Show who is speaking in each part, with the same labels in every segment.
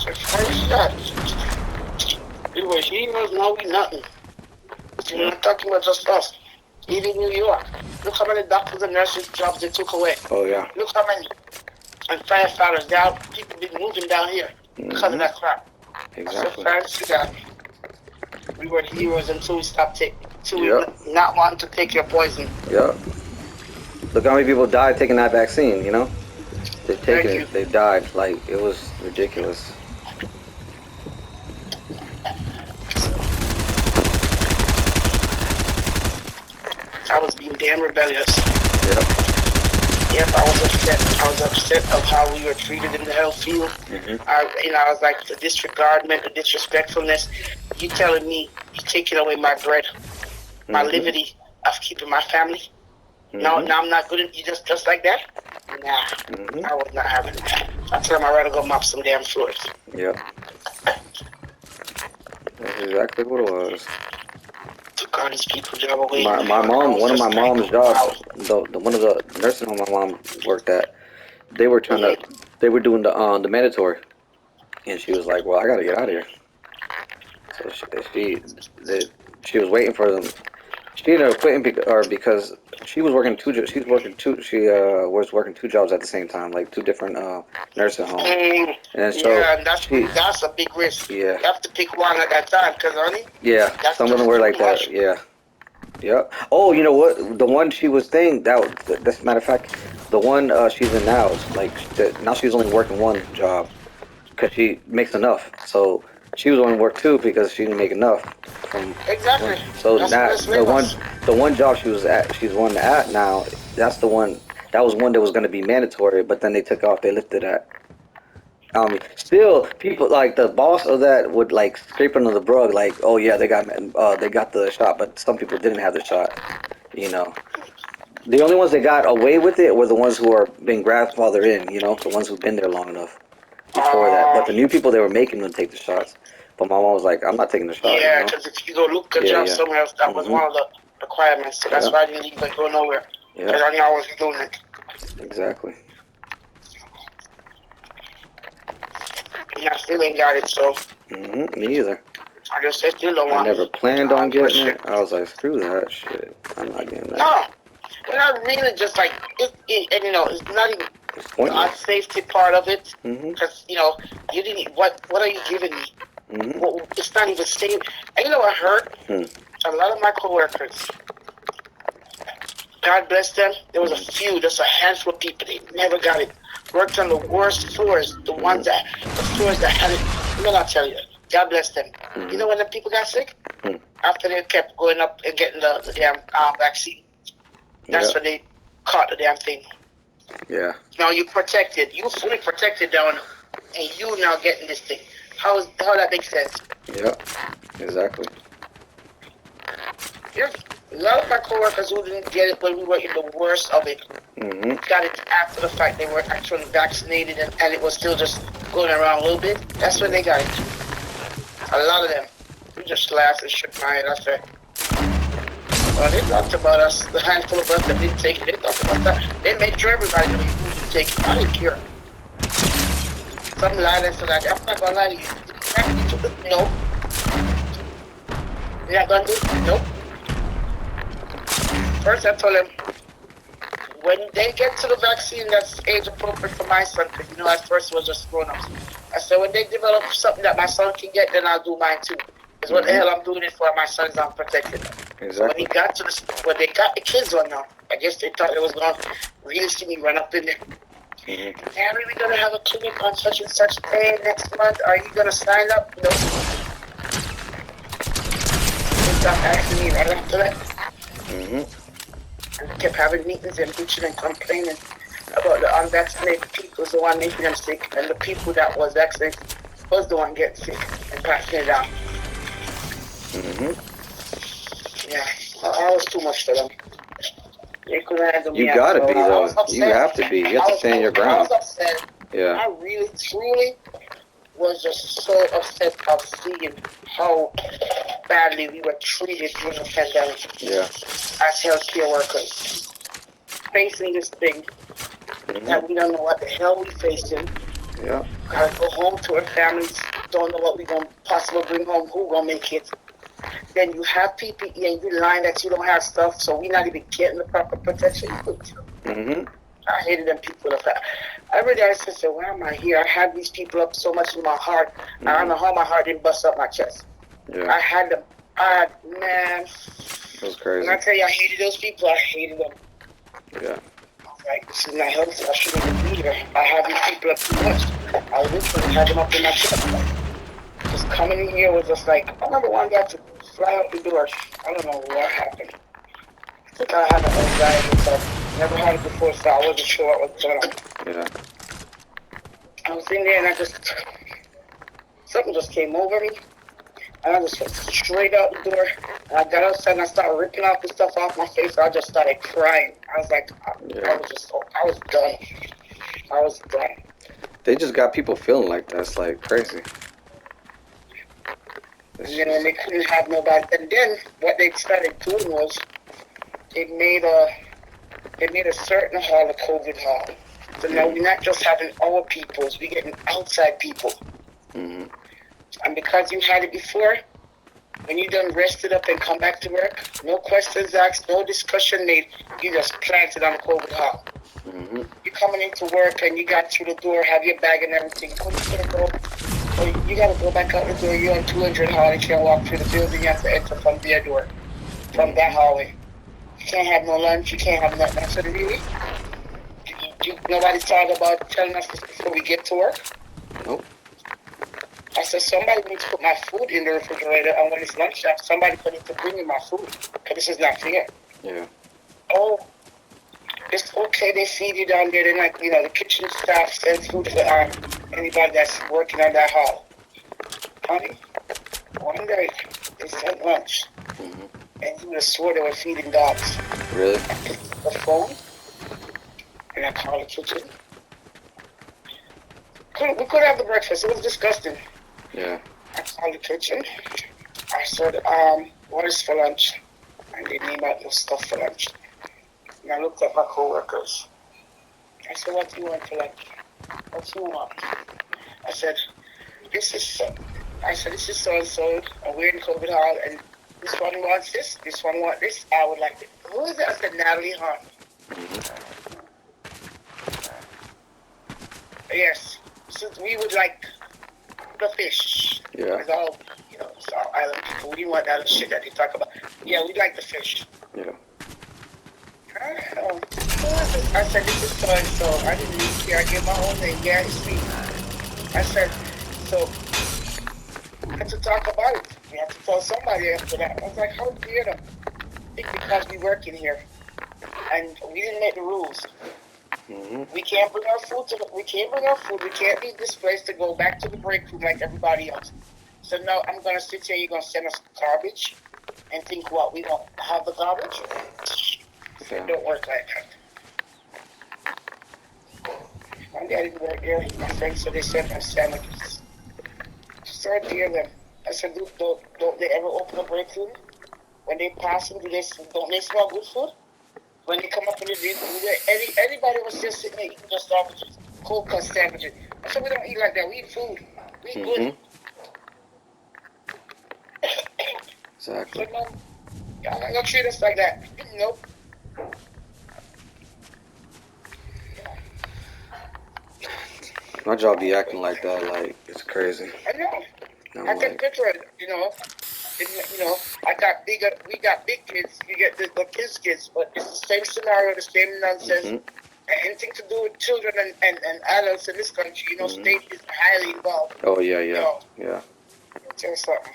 Speaker 1: So first that, we were heroes, now we nothing. You're not talking about just us. Even New York. Look how many doctors and nurses jobs they took away.
Speaker 2: Oh yeah.
Speaker 1: Look how many and firefighters now people been moving down here because of that crap.
Speaker 2: Exactly.
Speaker 1: So fancy that we were heroes until we stopped we not wanting to take your poison.
Speaker 2: Yep. Look how many people died taking that vaccine, you know? They've taken
Speaker 1: Thank you.
Speaker 2: it, they've died. Like, it was ridiculous.
Speaker 1: I was being damn rebellious.
Speaker 2: Yep.
Speaker 1: Yep, I was upset. I was upset of how we were treated in the health field. I was like, the disregardment, the disrespectfulness. You telling me you taking away my bread, my liberty of keeping my family. Now I'm not good at you just like that? Nah, I was not having that. I told him I'd rather go mop some damn floors.
Speaker 2: Yep. That's exactly what it was.
Speaker 1: Took all these people job away.
Speaker 2: My mom, one of my mom's jobs, one of the nursing home my mom worked at, they were trying to, they were doing the mandatory, and she was like, "Well, I gotta get out of here." So she was waiting for them. She ended up quitting because she was working two. She was working two jobs at the same time, like two different nursing homes. And so
Speaker 1: and that's a big risk.
Speaker 2: Yeah.
Speaker 1: You have to pick one at that time, cause honey.
Speaker 2: Yeah, some of them were like that. Yeah. Yeah. Oh, you know what? The one she was saying that's matter of fact, the one she's in now is like now she's only working one job because she makes enough. So she was only work two because she didn't make enough.
Speaker 1: Exactly.
Speaker 2: So now the one job she's one at now. That's the one. That was one that was going to be mandatory, but then they took off. They lifted that. Still, people like the boss of that would like scrape under the rug, like, oh yeah, they got the shot, but some people didn't have the shot. You know, the only ones that got away with it were the ones who are being grandfathered in. You know, the ones who've been there long enough before that. But the new people, they were making them take the shots. But my mom was like, I'm not taking the shot.
Speaker 1: Yeah, because if you go look the job somewhere else, that was one of the requirements. So that's why I didn't leave and go nowhere. Because I knew I wasn't doing it.
Speaker 2: Exactly.
Speaker 1: Yeah, I still ain't got it, so.
Speaker 2: Me either.
Speaker 1: I just said still don't want
Speaker 2: it. I never planned on getting it. I was like, screw that shit. I'm not getting that.
Speaker 1: No. We're not really just like, and you know, it's not even the safety part of it. Because, you know, you didn't, what are you giving me? Well, it's not even safe. And you know what hurt? A lot of my coworkers, God bless them, there was a few, just a handful of people, they never got it. Worked on the worst floors, the floors that had it. You know what I'll tell you? God bless them. You know when the people got sick? After they kept going up and getting the damn vaccine. That's when they caught the damn thing.
Speaker 2: Yeah.
Speaker 1: Now you protected. You fully protected down, and you now getting this thing. How that makes sense?
Speaker 2: Yeah. Exactly.
Speaker 1: There's a lot of my coworkers who didn't get it when we were in the worst of it. Got it after the fact. They were actually vaccinated and it was still just going around a little bit. That's when they got it. A lot of them. We just laughed and shook my head. I said, well, they talked about us, the handful of us that didn't take it. They talked about that. They made sure everybody knew who didn't take it. I didn't care. Some lied and said, I'm not going to lie to you. No. You're not going to do it? Nope. First, I told them, when they get to the vaccine that's age appropriate for my son, because you know at first it was just grown-ups. I said, when they develop something that my son can get, then I'll do mine too. Because what the hell I'm doing it for, my son's unprotected.
Speaker 2: Exactly.
Speaker 1: So when he got to when they got the kids on now, I guess they thought it was going to really see me run up in there. Harry, we're going to have a clinic on such and such day next month. Are you going to sign up? No. They stopped asking me right after that. And they kept having meetings and bitching and complaining about the unvaccinated people was the one making them sick, and the people that was vaccinated was the one getting sick and passing it down. Yeah, I was too much for them. They couldn't handle me.
Speaker 2: You gotta be though. You have to be. You have to stand your ground.
Speaker 1: I was upset.
Speaker 2: Yeah.
Speaker 1: I really, truly was just so upset of seeing how badly we were treated during the pandemic.
Speaker 2: Yeah.
Speaker 1: As healthcare workers, facing this thing that we don't know what the hell we're facing.
Speaker 2: Yeah.
Speaker 1: Gotta go home to our families. Don't know what we gonna possibly bring home. Who gonna make it? Then you have PPE and you lying that you don't have stuff, so we not even getting the proper protection.
Speaker 2: Mm-hmm.
Speaker 1: I hated them people. Every day I said, why am I here? I had these people up so much in my heart. I don't know how my heart didn't bust up my chest.
Speaker 2: Yeah.
Speaker 1: I had them. Man.
Speaker 2: That was crazy.
Speaker 1: When I tell you I hated those people, I hated them.
Speaker 2: Yeah.
Speaker 1: Like, this is not healthy. I shouldn't even be here. I have these people up too much. I literally had them up in my chest. Just coming in here was just like, I remember one guy to fly out the door. I don't know what happened. I think I had an anxiety attack. Never had it before, so I wasn't sure what was going on.
Speaker 2: Yeah.
Speaker 1: I was in there and something just came over me. And I just went straight out the door. And I got outside and I started ripping off the stuff off my face. I just started crying. I was like, I was done. I was done.
Speaker 2: They just got people feeling like that. It's like crazy.
Speaker 1: And then when they couldn't have nobody, and then what they started doing was they made a certain hall a COVID hall. So now we're not just having our peoples, we're getting outside people.
Speaker 2: Mm-hmm.
Speaker 1: And because you had it before, when you done rested up and come back to work, no questions asked, no discussion made, you just planted on the COVID hall.
Speaker 2: Mm-hmm.
Speaker 1: You're coming into work and you got through the door, have your bag and everything. Oh, you gotta go. Oh, you gotta go back out the door. You're on 200 hall. You can't walk through the building. You have to enter from their door, from that hallway. You can't have no lunch. You can't have nothing. I said, really? Nobody's talking about telling us this before we get to work?
Speaker 2: Nope.
Speaker 1: I said, somebody needs to put my food in the refrigerator, and when it's lunchtime, somebody need to bring me my food, because this is not fair.
Speaker 2: Yeah.
Speaker 1: Oh, it's okay, they feed you down there. They're like, the kitchen staff sends food for anybody that's working on that hall. Honey, one day they sent lunch, and you would have swore they were feeding dogs.
Speaker 2: Really?
Speaker 1: I picked up the phone, and I called the kitchen. We couldn't have the breakfast. It was disgusting.
Speaker 2: Yeah.
Speaker 1: I called the kitchen. I said, what is for lunch? And they named out no stuff for lunch. And I looked at my co-workers. I said, what do you want for lunch? What do you want? I said, this is so-and-so, and we're in COVID hall, and this one wants this one wants this. I would like it. Who is that? I said, Natalie Hunt. Yes. So we would like the fish.
Speaker 2: Yeah.
Speaker 1: It's all, it's all island people. We want that shit that they talk about. Yeah, we like the fish.
Speaker 2: Yeah.
Speaker 1: I said, this is so-and-so. I didn't even care. I gave my own name. Yeah, it's me. I said, so, we had to talk about it. We had to tell somebody after that. I was like, how dare them? I think because we work in here. And we didn't make the rules.
Speaker 2: Mm-hmm.
Speaker 1: We can't bring our food. We can't leave this place to go back to the break room like everybody else. So now I'm going to sit here. You're going to send us garbage and think what? We don't have the garbage? It don't work like that. One day I didn't work there. My friends said they sent us sandwiches. So I dear them. I said, don't they ever open a break room? When they pass them, don't they smell good food? When they come up in the room, anybody was just sitting there eating just sandwiches, cold cut sandwiches. I said, we don't eat like that. We eat food. We eat good.
Speaker 2: Exactly.
Speaker 1: So no, y'all not gonna treat us like that. Nope.
Speaker 2: My job be acting like that, like it's crazy.
Speaker 1: I know. I
Speaker 2: Like,
Speaker 1: can picture it, we got big kids, you get the kids, but it's the same scenario, the same nonsense. And anything to do with children and adults in this country, state is highly involved.
Speaker 2: oh yeah.
Speaker 1: I'll tell you something.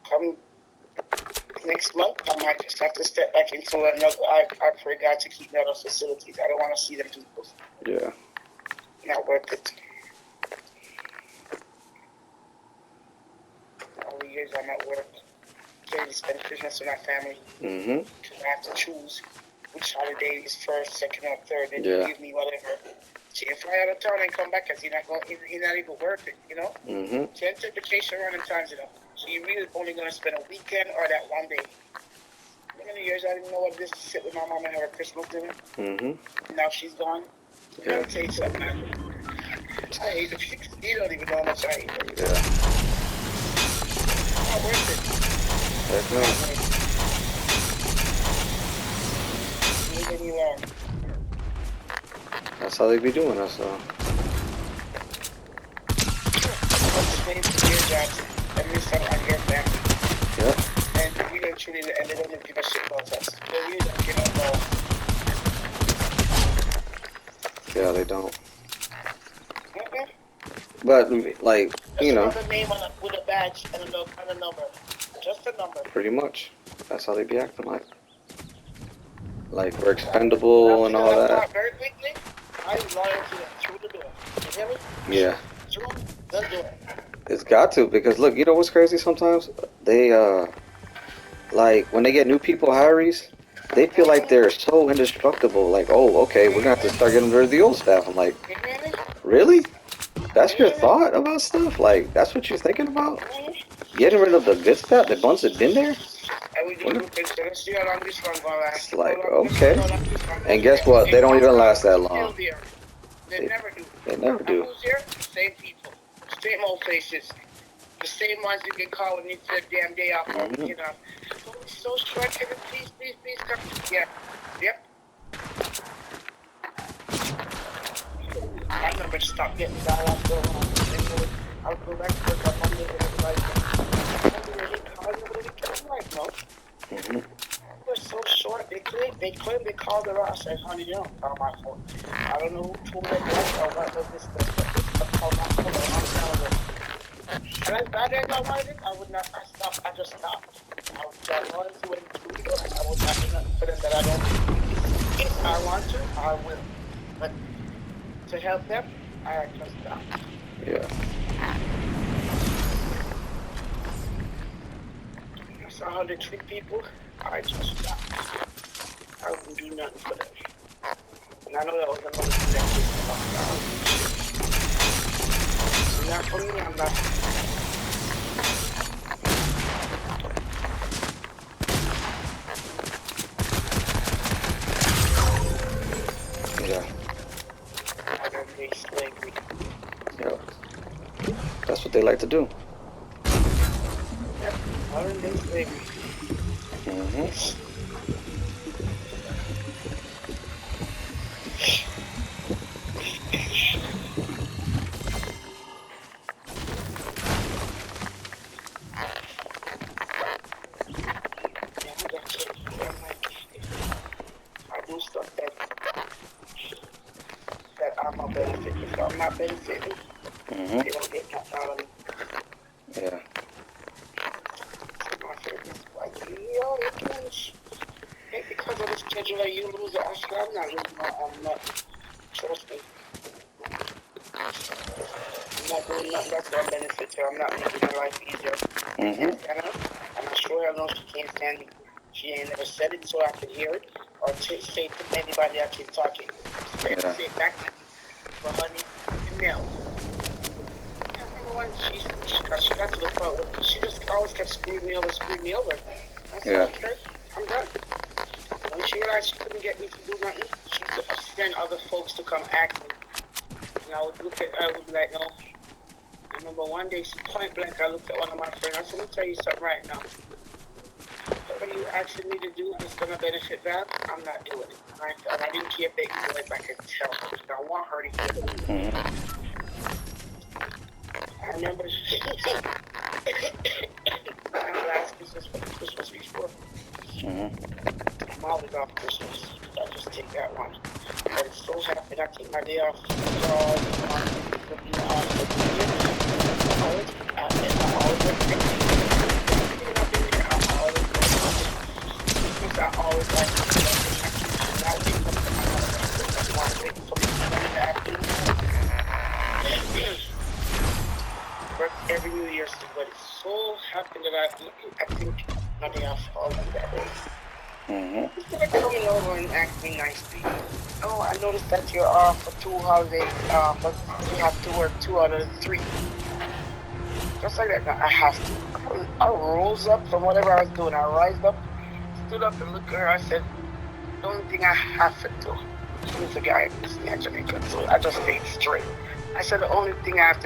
Speaker 1: Come next month, I might just have to step back into another. I pray God to keep me out of facilities. I don't want to see them people.
Speaker 2: Yeah.
Speaker 1: Not worth it. All the years I'm at work, can't spend Christmas with my family. Because I have to choose which holiday is first, second, or third. They give me whatever. So you fly out of town and come back because you're not even worth it, Can't take vacation around in times, So you're really only going to spend a weekend or that one day. Many years I didn't know what it is to sit with my mom and have a Christmas dinner. Now she's gone. Let me tell you something, man. I hate the fix. You don't even know how much I hate it.
Speaker 2: Yeah.
Speaker 1: Not worth it.
Speaker 2: Heck no.
Speaker 1: Don't get me wrong.
Speaker 2: That's how they be doing us, though.
Speaker 1: What's the name for your jobs? Every time I get back.
Speaker 2: Yep.
Speaker 1: And we don't truly, and they don't even give a shit about us. They really don't give a ball.
Speaker 2: Yeah, they don't.
Speaker 1: Okay.
Speaker 2: But, like,
Speaker 1: Just
Speaker 2: you know,
Speaker 1: another name with a badge and a number. Just a number.
Speaker 2: pretty much. That's how they be acting like. Like, we're expendable and all that.
Speaker 1: Very quickly, I'm loyal to them through the door. You hear me?
Speaker 2: Yeah.
Speaker 1: Through the door.
Speaker 2: It's got to, because look, you know what's crazy sometimes? They, like, when they get new people hirees, they feel like they're so indestructible. Like, oh, okay, we're gonna have to start getting rid of the old staff. I'm like,
Speaker 1: You hear me?
Speaker 2: really? That's your thought about stuff? Like, that's what you're thinking about? Getting rid of the good stuff, the ones that been there?
Speaker 1: And we do look into let's see how long this one gonna last.
Speaker 2: It's like, okay. And guess what? They don't even last that long.
Speaker 1: They never do.
Speaker 2: They never do.
Speaker 1: Who's here? Same people. Same old faces. The same ones you can call when you take a damn day off. You know. Oh, it's so short. Can you please come? Yeah. Yep. I remember stop getting that off. I'll go back to work on Monday and it's like, no. We're so short. They claim they called the Ross and honey, you don't call my phone. I don't know who told them that or what was this stuff. Call my phone. And I didn't know what it is. I would not. I stopped. I just stopped. I wanted to wait 2 years. I would not do nothing for them that I don't. If I want to, I will. But to help them, I just stopped.
Speaker 2: Yeah.
Speaker 1: That's how they treat people. I just stopped. I wouldn't do nothing for them. And I know that was another thing that pissed me off. Not for me, I'm not.
Speaker 2: Yeah.
Speaker 1: Modern day slavery.
Speaker 2: Yeah. That's what they like to do.
Speaker 1: Yep, modern day slavery. I do stuff that I'm a benefit. If I'm not benefiting, they don't get nothing out of me.
Speaker 2: Yeah.
Speaker 1: My favorite is like, yo, you can't. Hey, because of the schedule that you lose the Oscar, I'm not losing I'm not. Trust me. I'm not doing nothing that's going to benefit her. I'm not making her life easier. And I'm sure I know she can't stand it. She ain't never said it so I could hear it or say it to anybody that she's talking. Say it back to me. But honey, no. I remember when she got to the point where she just always kept screwing me over. I said, okay, I'm done. When she realized she couldn't get me to do nothing, she would send other folks to come ask me. And I would look at her, I would be like, no. I remember one day, point blank, I looked at one of my friends. I said, let me tell you something right now. Whatever you asking me to do that's going to benefit them, I'm not doing it. And I didn't care if they could do it, I could tell her. I want her to hear it. I remember last Christmas before. I'm always off Christmas. I just take that one. But it's so happy I take my day off. I always like work every New Year's, but it's so happy that I think my day off falls on that day. Instead of coming over and acting nicely. Oh, I noticed that you're off for 2 holidays, but you have to work 2 out of the 3. Just like that, no, I have to. I rose up from whatever I was doing. I rised up, stood up and looked at her. I said, the only thing I have to do. She's a guy in Jamaica, so I just stayed straight. I said the only thing I have to